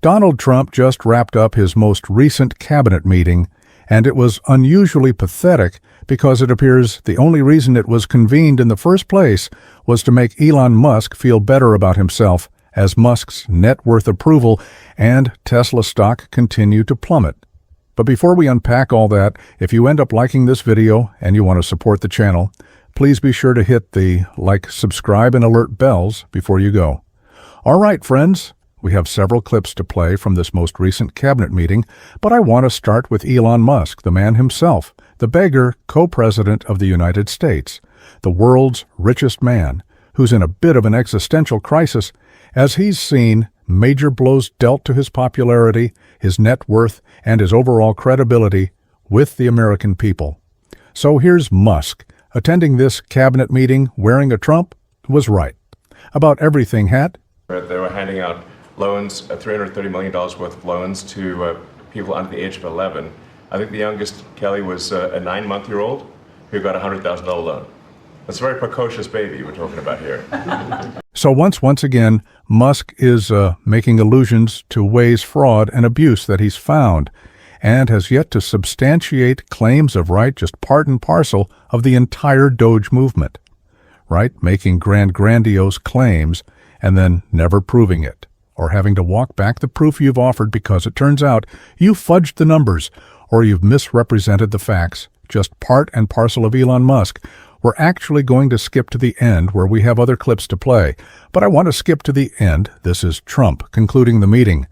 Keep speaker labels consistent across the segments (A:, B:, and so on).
A: Donald Trump just wrapped up his most recent cabinet meeting, and it was unusually pathetic because it appears the only reason it was convened in the first place was to make Elon Musk feel better about himself, as Musk's net worth approval and Tesla stock continue to plummet. But before we unpack all that, if you end up liking this video and you want to support the channel, please be sure to hit the like, subscribe, and alert bells before you go. All right, friends. We have several clips to play from this most recent cabinet meeting, but I want to start with Elon Musk, the man himself, the beggar co-president of the United States, the world's richest man, who's in a bit of an existential crisis as he's seen major blows dealt to his popularity, his net worth, and his overall credibility with the American people. So here's Musk, attending this cabinet meeting wearing a Trump was right. About everything hat.
B: They were handing out loans, $330 million worth of loans to people under the age of 11. I think the youngest, Kelly, was a 9-month-old who got a $100,000 loan. That's a very precocious baby we're talking about here.
A: So once again, Musk is making allusions to ways, fraud, and abuse that he's found, and has yet to substantiate claims of right, just part and parcel of the entire Doge movement. Right? Making grandiose claims and then never proving it, or having to walk back the proof you've offered because it turns out you fudged the numbers or you've misrepresented the facts, just part and parcel of Elon Musk. We're actually going to skip to the end where we have other clips to play, but I want to skip to the end. This is Trump concluding the meeting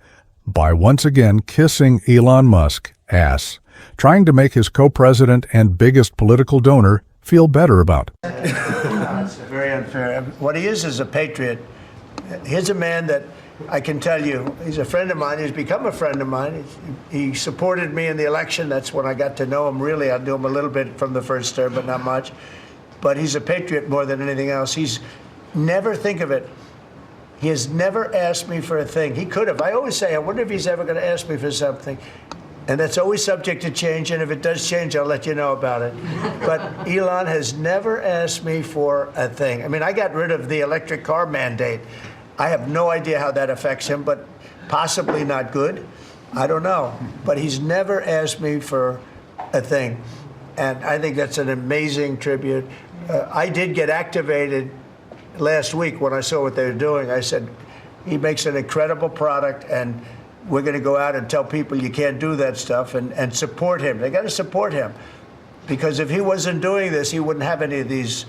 A: by once again kissing Elon Musk ass, trying to make his co-president and biggest political donor feel better about.
C: It's very unfair. What he is a patriot. Here's a man that I can tell you, he's a friend of mine. He's become a friend of mine. He supported me in the election. That's when I got to know him, really. I knew him a little bit from the first term, but not much. But he's a patriot more than anything else. He's never, think of it, he has never asked me for a thing. He could have. I always say, I wonder if he's ever going to ask me for something. And that's always subject to change, and if it does change, I'll let you know about it. But Elon has never asked me for a thing. I mean, I got rid of the electric car mandate. I have no idea how that affects him, but possibly not good. I don't know. But he's never asked me for a thing. And I think that's an amazing tribute. I did get activated last week when I saw what they were doing. I said, he makes an incredible product, and we're going to go out and tell people you can't do that stuff and support him. They got to support him. Because if he wasn't doing this, he wouldn't have any of these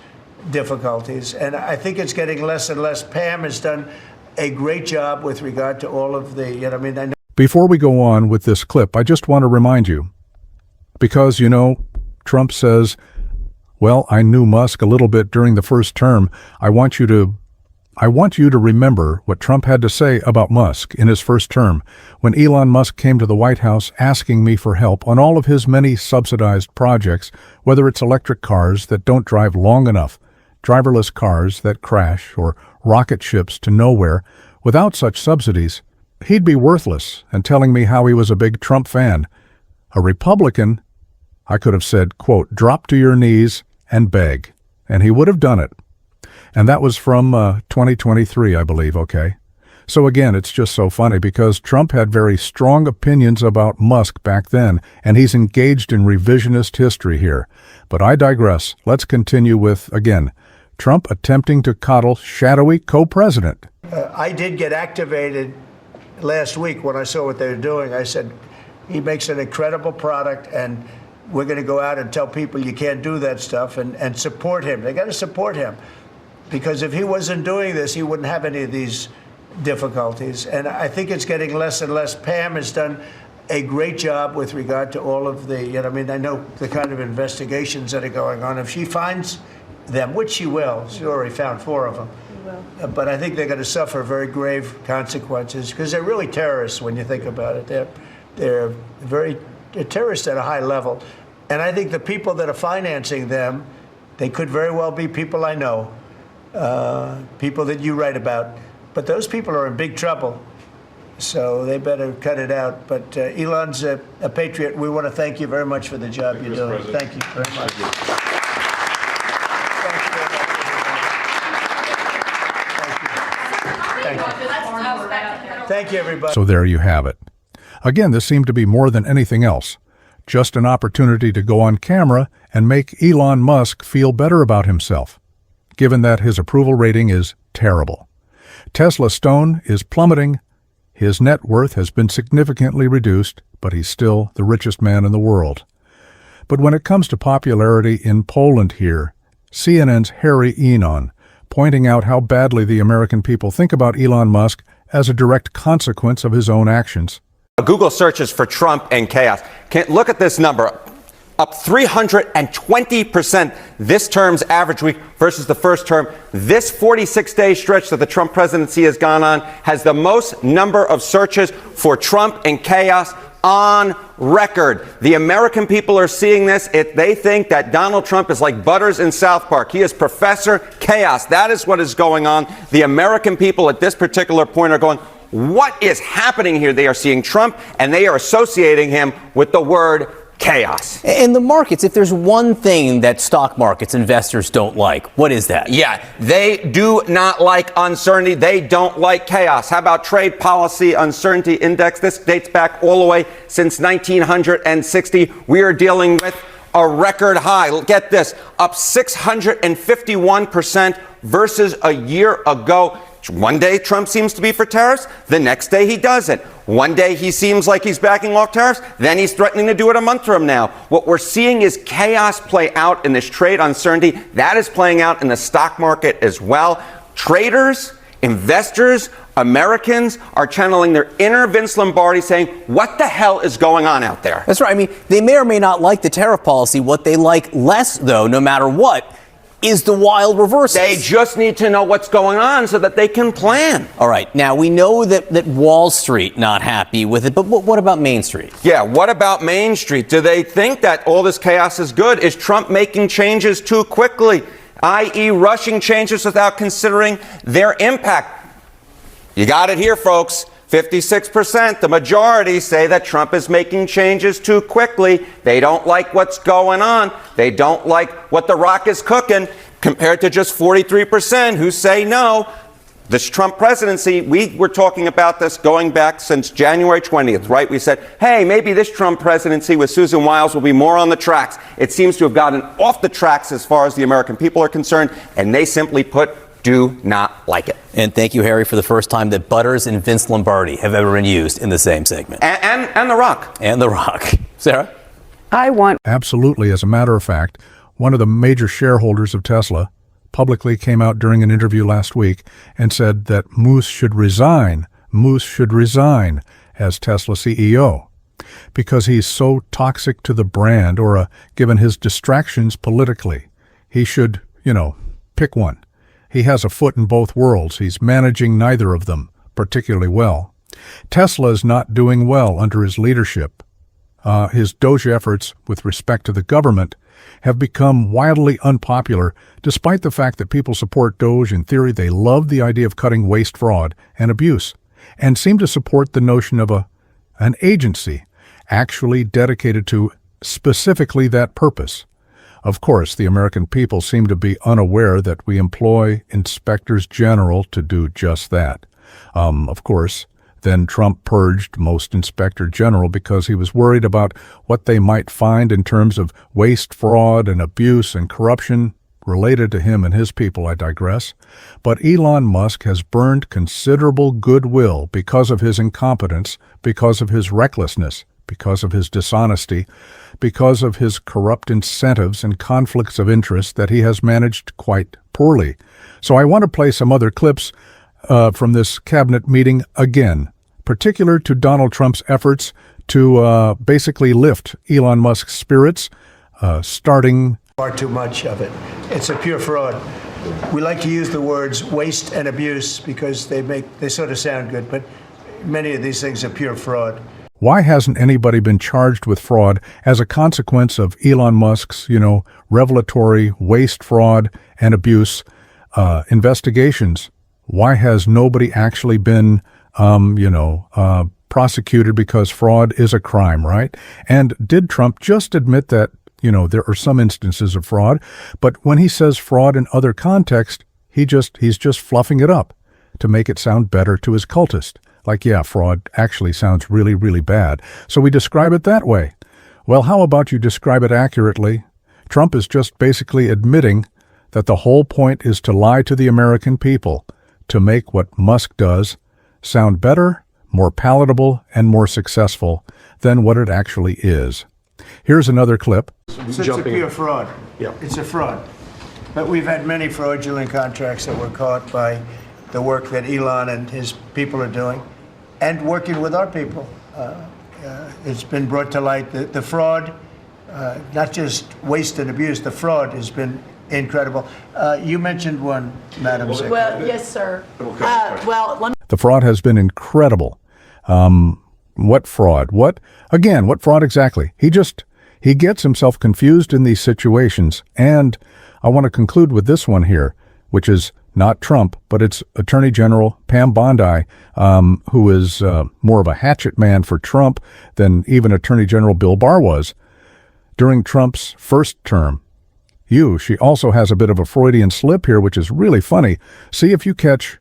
C: difficulties. And I think it's getting less and less. Pam has done a great job with regard to all of the, you know, I mean, I know.
A: Before we go on with this clip, I just want to remind you, because, you know, Trump says, well, I knew Musk a little bit during the first term. I want you to remember what Trump had to say about Musk in his first term when Elon Musk came to the White House asking me for help on all of his many subsidized projects, whether it's electric cars that don't drive long enough, driverless cars that crash, or rocket ships to nowhere. Without such subsidies, he'd be worthless, and telling me how he was a big Trump fan. A Republican, I could have said, quote, drop to your knees and beg, and he would have done it. And that was from 2023, I believe, okay? So again, it's just so funny because Trump had very strong opinions about Musk back then, and he's engaged in revisionist history here. But I digress. Let's continue with, again, Trump attempting to coddle shadowy co-president.
C: I did get activated last week when I saw what they were doing. I said, he makes an incredible product, and we're going to go out and tell people you can't do that stuff and support him. They got to support him. Because if he wasn't doing this, he wouldn't have any of these difficulties. And I think it's getting less and less. Pam has done a great job with regard to all of the, you know, I mean, I know the kind of investigations that are going on. If she finds them, which she will, she already found 4 of them. But I think they're going to suffer very grave consequences because they're really terrorists when you think about it. They're terrorists at a high level. And I think the people that are financing them, they could very well be people I know. People that you write about. But those people are in big trouble, so they better cut it out. But Elon's a patriot. We want to thank you very much for the job you're doing. Thank you very much. Thank you, everybody.
A: So there you have it. Again, this seemed to be more than anything else. Just an opportunity to go on camera and make Elon Musk feel better about himself, given that his approval rating is terrible. Tesla Stone is plummeting. His net worth has been significantly reduced, but he's still the richest man in the world. But when it comes to popularity in Poland here, CNN's Harry Enon pointing out how badly the American people think about Elon Musk as a direct consequence of his own actions.
D: Google searches for Trump and chaos. Look at this number, up 320% this term's average week versus the first term. This 46-day stretch that the Trump presidency has gone on has the most number of searches for Trump and chaos on record. The American people are seeing this. They think that Donald Trump is like Butters in South Park. He is Professor Chaos. That is what is going on. The American people at this particular point are going, what is happening here? They are seeing Trump and they are associating him with the word chaos.
E: In the markets, if there's one thing that stock markets investors don't like, what is that?
D: Yeah, they do not like uncertainty. They don't like chaos. How about trade policy uncertainty index? This dates back all the way since 1960. We are dealing with a record high. Get this, up 651% versus a year ago. One day Trump seems to be for tariffs, the next day he doesn't. One day he seems like he's backing off tariffs, then he's threatening to do it a month from now. What we're seeing is chaos play out in this trade uncertainty. That is playing out in the stock market as well. Traders, investors, Americans are channeling their inner Vince Lombardi saying, what the hell is going on out there?
E: That's right. I mean, they may or may not like the tariff policy. What they like less, though, no matter what, is the wild reversals.
D: They just need to know what's going on so that they can plan.
E: All right. Now, we know that Wall Street not happy with it, but what about Main Street?
D: Yeah, what about Main Street? Do they think that all this chaos is good? Is Trump making changes too quickly, i.e. rushing changes without considering their impact? You got it here, folks. 56%, the majority, say that Trump is making changes too quickly. They don't like what's going on. They don't like what The Rock is cooking, compared to just 43% who say no. This Trump presidency, we were talking about this going back since January 20th, right? We said, hey, maybe this Trump presidency with Susan Wiles will be more on the tracks. It seems to have gotten off the tracks as far as the American people are concerned, and they simply put, do not like it.
E: And thank you, Harry, for the first time that Butters and Vince Lombardi have ever been used in the same segment.
D: And The Rock.
E: And The Rock. Sarah?
A: Absolutely. As a matter of fact, one of the major shareholders of Tesla publicly came out during an interview last week and said that Moose should resign as Tesla CEO because he's so toxic to the brand, or given his distractions politically. He should, pick one. He has a foot in both worlds. He's managing neither of them particularly well. Tesla is not doing well under his leadership. His Doge efforts with respect to the government have become wildly unpopular, despite the fact that people support Doge. In theory, they love the idea of cutting waste, fraud, and abuse, and seem to support the notion of an agency actually dedicated to specifically that purpose. Of course, the American people seem to be unaware that we employ inspectors general to do just that. Of course, then Trump purged most inspector general because he was worried about what they might find in terms of waste, fraud, and abuse and corruption related to him and his people. I digress. But Elon Musk has burned considerable goodwill because of his incompetence, because of his recklessness, because of his dishonesty, because of his corrupt incentives and conflicts of interest that he has managed quite poorly. So I want to play some other clips from this cabinet meeting again, particular to Donald Trump's efforts to basically lift Elon Musk's spirits, starting
C: Far too much of it. It's a pure fraud. We like to use the words waste and abuse because they sort of sound good, but many of these things are pure fraud.
A: Why hasn't anybody been charged with fraud as a consequence of Elon Musk's, revelatory waste, fraud, and abuse investigations? Why has nobody actually been, prosecuted, because fraud is a crime, right? And did Trump just admit that, there are some instances of fraud, but when he says fraud in other contexts, he's just fluffing it up to make it sound better to his cultist. Like, yeah, fraud actually sounds really, really bad. So we describe it that way. Well, how about you describe it accurately? Trump is just basically admitting that the whole point is to lie to the American people, to make what Musk does sound better, more palatable, and more successful than what it actually is. Here's another clip.
C: It's a pure fraud. Yeah. It's a fraud. But we've had many fraudulent contracts that were caught by the work that Elon and his people are doing, and working with our people. It's been brought to light. The fraud, not just waste and abuse, the fraud has been incredible. You mentioned one, Madam Secretary.
F: Well, yes, sir.
A: The fraud has been incredible. What fraud? What fraud exactly? He gets himself confused in these situations. And I want to conclude with this one here, which is not Trump, but it's Attorney General Pam Bondi, who is more of a hatchet man for Trump than even Attorney General Bill Barr was. During Trump's first term, she also has a bit of a Freudian slip here, which is really funny. See if you catch.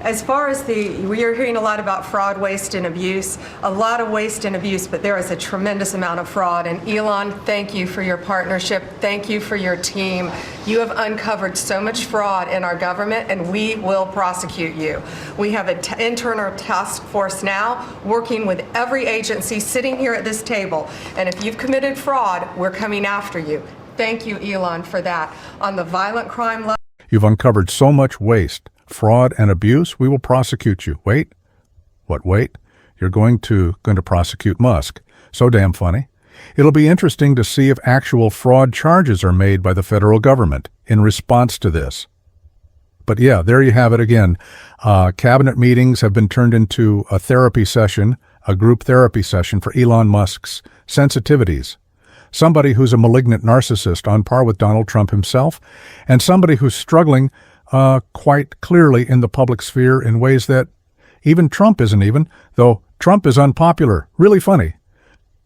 F: As far as we are hearing a lot about fraud, waste, and abuse, a lot of waste and abuse, but there is a tremendous amount of fraud. And Elon, thank you for your partnership. Thank you for your team. You have uncovered so much fraud in our government, and we will prosecute you. We have an internal task force now working with every agency sitting here at this table. And if you've committed fraud, we're coming after you. Thank you, Elon, for that. On the violent crime level,
A: You've uncovered so much waste, fraud, and abuse, we will prosecute you. Wait. What, wait? You're going to prosecute Musk. So damn funny. It'll be interesting to see if actual fraud charges are made by the federal government in response to this. But yeah, there you have it again. Cabinet meetings have been turned into a therapy session, a group therapy session for Elon Musk's sensitivities. Somebody who's a malignant narcissist on par with Donald Trump himself, and somebody who's struggling quite clearly in the public sphere in ways that even Trump isn't even, though Trump is unpopular. Really funny.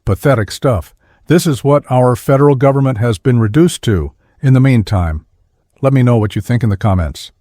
A: Pathetic stuff. This is what our federal government has been reduced to in the meantime. Let me know what you think in the comments.